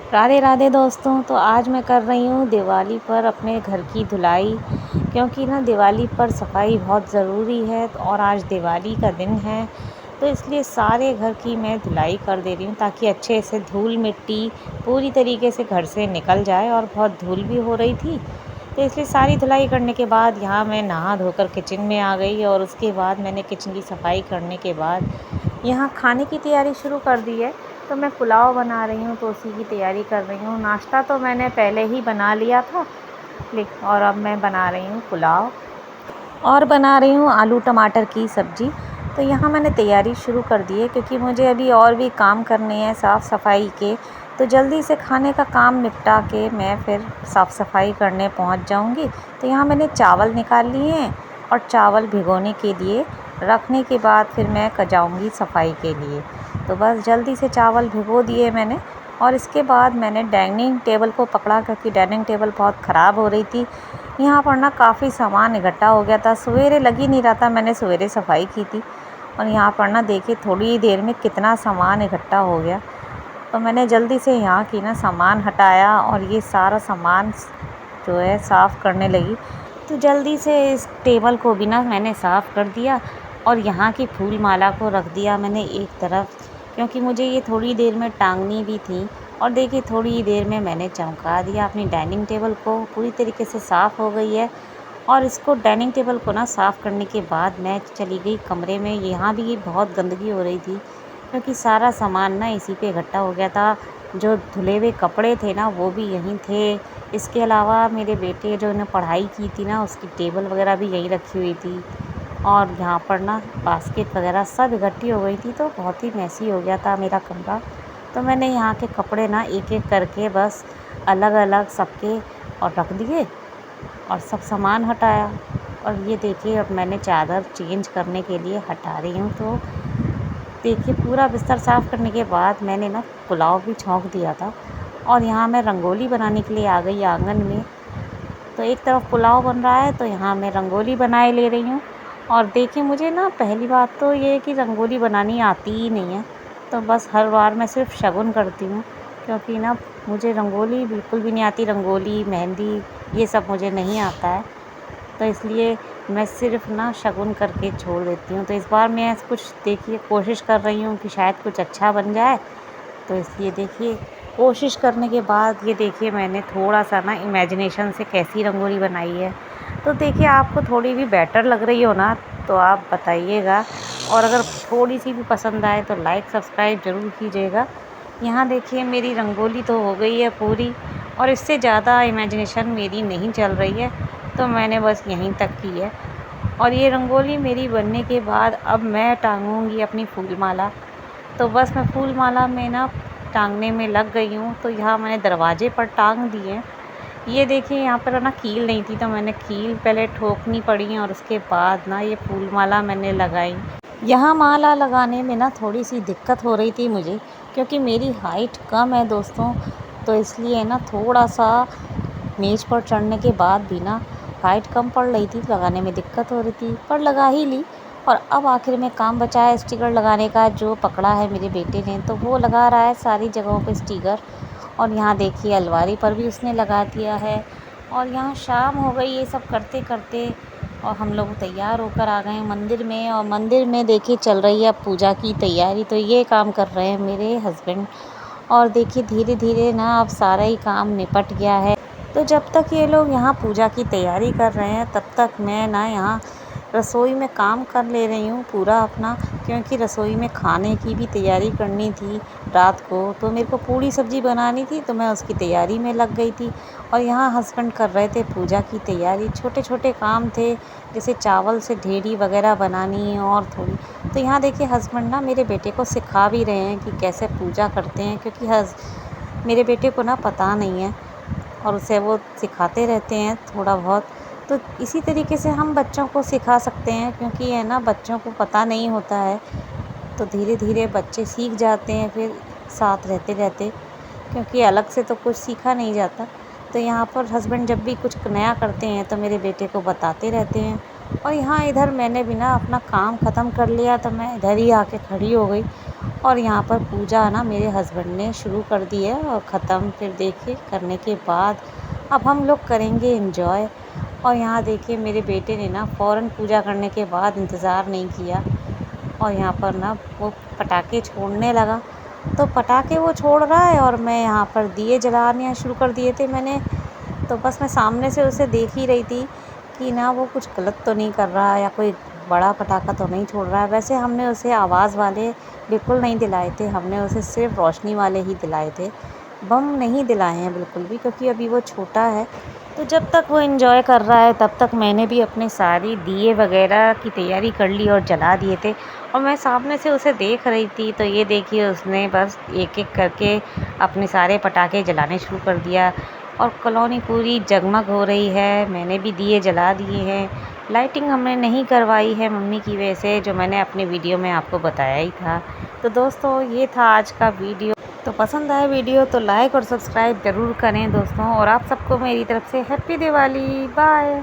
राधे राधे दोस्तों। तो आज मैं कर रही हूँ दिवाली पर अपने घर की धुलाई, क्योंकि ना दिवाली पर सफाई बहुत ज़रूरी है। और आज दिवाली का दिन है, तो इसलिए सारे घर की मैं धुलाई कर दे रही हूँ ताकि अच्छे से धूल मिट्टी पूरी तरीके से घर से निकल जाए। और बहुत धूल भी हो रही थी, तो इसलिए सारी धुलाई करने के बाद यहाँ मैं नहा धोकर किचन में आ गई। और उसके बाद मैंने किचन की सफाई करने के बाद यहाँ खाने की तैयारी शुरू कर दी है। तो मैं पुलाव बना रही हूँ, तो उसी की तैयारी कर रही हूँ। नाश्ता तो मैंने पहले ही बना लिया था, और अब मैं बना रही हूँ पुलाव और बना रही हूँ आलू टमाटर की सब्ज़ी। तो यहाँ मैंने तैयारी शुरू कर दी है, क्योंकि मुझे अभी और भी काम करने हैं साफ़ सफाई के। तो जल्दी से खाने का काम निपटा के मैं फिर साफ़ सफाई करने पहुँच जाऊँगी। तो यहाँ मैंने चावल निकाल लिए हैं, और चावल भिगोने के लिए रखने के बाद फिर मैं जाऊँगी सफाई के लिए। तो बस जल्दी से चावल भिगो दिए मैंने, और इसके बाद मैंने डाइनिंग टेबल को पकड़ा, क्योंकि डाइनिंग टेबल बहुत ख़राब हो रही थी। यहाँ पर ना काफ़ी सामान इकट्ठा हो गया था, सवेरे लग ही नहीं रहा था। मैंने सवेरे सफाई की थी, और यहाँ पर ना देखिए थोड़ी देर में कितना सामान इकट्ठा हो गया। तो मैंने जल्दी से यहाँ की ना सामान हटाया, और ये सारा सामान जो है साफ़ करने लगी। तो जल्दी से इस टेबल को भी ना मैंने साफ़ कर दिया, और यहाँ की फूल माला को रख दिया मैंने एक तरफ, क्योंकि मुझे ये थोड़ी देर में टांगनी भी थी। और देखिए थोड़ी देर में मैंने चमका दिया अपनी डाइनिंग टेबल को, पूरी तरीके से साफ़ हो गई है। और इसको डाइनिंग टेबल को ना साफ़ करने के बाद मैं चली गई कमरे में। यहाँ भी बहुत गंदगी हो रही थी, क्योंकि सारा सामान ना इसी पे इकट्ठा हो गया था। जो धुले हुए कपड़े थे ना वो भी यहीं थे। इसके अलावा मेरे बेटे जो ने पढ़ाई की थी ना, उसकी टेबल वगैरह भी यहीं रखी हुई थी। और यहाँ पर ना बास्केट वगैरह सब इकट्ठी हो गई थी, तो बहुत ही मैसी हो गया था मेरा कमरा। तो मैंने यहाँ के कपड़े ना एक एक करके बस अलग अलग सबके और रख दिए, और सब सामान हटाया। और ये देखिए अब मैंने चादर चेंज करने के लिए हटा रही हूँ। तो देखिए पूरा बिस्तर साफ़ करने के बाद मैंने ना पुलाव भी छौंक दिया था, और यहाँ मैं रंगोली बनाने के लिए आ गई आंगन में। तो एक तरफ पुलाव बन रहा है, तो यहाँ मैं रंगोली बनाए ले रही हूँ। और देखिए मुझे ना पहली बात तो ये है कि रंगोली बनानी आती ही नहीं है। तो बस हर बार मैं सिर्फ शगुन करती हूँ, क्योंकि ना मुझे रंगोली बिल्कुल भी नहीं आती। रंगोली मेहंदी ये सब मुझे नहीं आता है, तो इसलिए मैं सिर्फ ना शगुन करके छोड़ देती हूँ। तो इस बार मैं कुछ देखिए कोशिश कर रही हूँ कि शायद कुछ अच्छा बन जाए। तो इसलिए देखिए कोशिश करने के बाद ये देखिए मैंने थोड़ा सा ना इमेजिनेशन से कैसी रंगोली बनाई है। तो देखिए आपको थोड़ी भी बेटर लग रही हो ना, तो आप बताइएगा। और अगर थोड़ी सी भी पसंद आए तो लाइक सब्सक्राइब ज़रूर कीजिएगा। यहाँ देखिए मेरी रंगोली तो हो गई है पूरी, और इससे ज़्यादा इमेजिनेशन मेरी नहीं चल रही है। तो मैंने बस यहीं तक की है। और ये रंगोली मेरी बनने के बाद अब मैं टांगूँगी अपनी फूल माला। तो बस मैं फूल माला में ना टांगने में लग गई हूँ। तो यहाँ मैंने दरवाजे पर टांग दिए। ये देखिए यहाँ पर ना कील नहीं थी, तो मैंने कील पहले ठोकनी पड़ी, और उसके बाद ना ये फूल माला मैंने लगाई। यहाँ माला लगाने में ना थोड़ी सी दिक्कत हो रही थी मुझे, क्योंकि मेरी हाइट कम है दोस्तों। तो इसलिए ना थोड़ा सा मेज़ पर चढ़ने के बाद भी ना हाइट कम पड़ रही थी, लगाने में दिक्कत हो रही थी, पर लगा ही ली। और अब आखिर में काम बचा है स्टिकर लगाने का, जो पकड़ा है मेरे बेटे ने, तो वो लगा रहा है सारी जगहों पे स्टिकर। और यहाँ देखिए अलमारी पर भी उसने लगा दिया है। और यहाँ शाम हो गई ये सब करते करते, और हम लोग तैयार होकर आ गए हैं मंदिर में। और मंदिर में देखिए चल रही है पूजा की तैयारी। तो ये काम कर रहे हैं मेरे हस्बैंड। और देखिए धीरे धीरे ना अब सारा ही काम निपट गया है। तो जब तक ये लोग यहाँ पूजा की तैयारी कर रहे हैं, तब तक मैं ना यहाँ रसोई में काम कर ले रही हूँ पूरा अपना, क्योंकि रसोई में खाने की भी तैयारी करनी थी रात को। तो मेरे को पूड़ी सब्ज़ी बनानी थी, तो मैं उसकी तैयारी में लग गई थी। और यहाँ हस्बैंड कर रहे थे पूजा की तैयारी। छोटे छोटे काम थे, जैसे चावल से ढेरी वगैरह बनानी और थोड़ी। तो यहाँ देखिए हस्बैंड ना मेरे बेटे को सिखा भी रहे हैं कि कैसे पूजा करते हैं, क्योंकि मेरे बेटे को ना पता नहीं है, और उसे वो सिखाते रहते हैं थोड़ा बहुत। तो इसी तरीके से हम बच्चों को सिखा सकते हैं, क्योंकि है ना बच्चों को पता नहीं होता है, तो धीरे धीरे बच्चे सीख जाते हैं फिर साथ रहते रहते, क्योंकि अलग से तो कुछ सीखा नहीं जाता। तो यहाँ पर हस्बैंड जब भी कुछ नया करते हैं तो मेरे बेटे को बताते रहते हैं। और यहाँ इधर मैंने भी ना अपना काम ख़त्म कर लिया, तो मैं इधर ही आके खड़ी हो गई। और यहाँ पर पूजा ना मेरे हस्बैंड ने शुरू कर दी है और ख़त्म फिर देखिए करने के बाद अब हम लोग करेंगे एंजॉय। और यहाँ देखिए मेरे बेटे ने ना फ़ौरन पूजा करने के बाद इंतज़ार नहीं किया और यहाँ पर ना वो पटाखे छोड़ने लगा। तो पटाखे वो छोड़ रहा है और मैं यहाँ पर दिए जलाने शुरू कर दिए थे मैंने। तो बस मैं सामने से उसे देख ही रही थी कि ना वो कुछ गलत तो नहीं कर रहा है या कोई बड़ा पटाखा तो नहीं छोड़ रहा है। वैसे हमने उसे आवाज़ वाले बिल्कुल नहीं दिलाए थे, हमने उसे सिर्फ रोशनी वाले ही दिलाए थे। बम नहीं दिलाए हैं बिल्कुल भी, क्योंकि अभी वो छोटा है। तो जब तक वो एंजॉय कर रहा है तब तक मैंने भी अपने सारी दिए वगैरह की तैयारी कर ली और जला दिए थे और मैं सामने से उसे देख रही थी। तो ये देखिए उसने बस एक एक करके अपने सारे पटाखे जलाने शुरू कर दिया और कॉलोनी पूरी जगमग हो रही है। मैंने भी दिए जला दिए हैं। लाइटिंग हमने नहीं करवाई है मम्मी की वजह से, जो मैंने अपने वीडियो में आपको बताया ही था। तो दोस्तों ये था आज का वीडियो। तो पसंद आए वीडियो तो लाइक और सब्सक्राइब ज़रूर करें दोस्तों। और आप सबको मेरी तरफ से हैप्पी दिवाली। बाय।